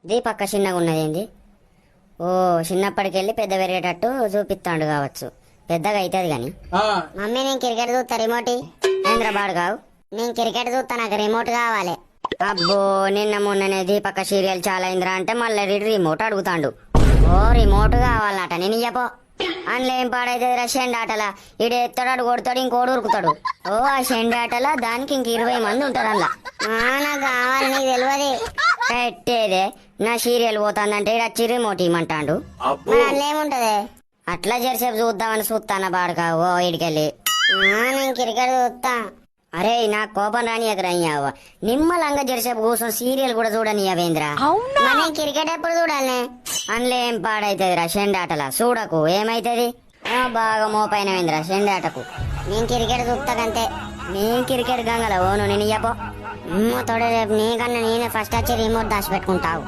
దీపక్క చిన్నగా ఉన్నది ఏంది? ఓ చిన్నప్పటికెళ్ళి పెద్ద పెరిగేటట్టు చూపిస్తాడు కావచ్చు, పెద్దగా అవుతుంది గాని. మమ్మీ నేను క్రికెట్ చూస్తా, రిమోట్ హైదరాబాద్ కావు. నేను క్రికెట్ చూస్తా, నాకు రిమోట్ కావాలి. అబ్బో నిన్న మొన్ననే దీపక్క సీరియల్ చాలా అయిందిరా అంటే మళ్ళీ రిమోట్ అడుగుతాడు. ఓ రిమోట్ కావాలట, నేను ఇయ్యపో. అందులో ఏం పాడైతే షెండ్ ఆటలా ఈడు ఎత్తాడు కొడతాడు, ఇంకోడు ఉరుకుతాడు. ఓ ఆ షెండ్ ఆటలా దానికి ఇంక 20 మంది ఉంటారు అందులో. నాకు కావాలి, నీకు తెలియదు పెట్టేదే. నా సీరియల్ పోతుందంటే ఈడు వచ్చి రిమోట్ ఇమ్మంటాడు. మరి అందులో ఏముంటది? అట్లా జరిసేపు చూద్దామని చూస్తాన బాడుకా. ఓ ఇడికెళ్ళి నేను క్రికెట్ చూస్తా. అరే నాకు కోపం రానియకరయ్యావ, నిమ్మలంగా జరిసేపు కూర్చొని సీరియల్ కూడా చూడనియవేంద్రా. నేను క్రికెట్ ఎప్పుడు చూడాలి? అందులో ఏం పాడైతుంది షెండ్ ఆటలా, చూడకు ఏమైతుంది. బాగా మోపైనవేంద్రా షెండ్ ఆటకు. నేను క్రికెట్ చూస్తాకంతే. నేను క్రికెట్ గంగల ఓను నేను ఇయ్యపో. తోడే రేపు నీకన్నా నేనే ఫస్ట్ వచ్చి రిమోట్ దాచి పెట్టుకుంటావు.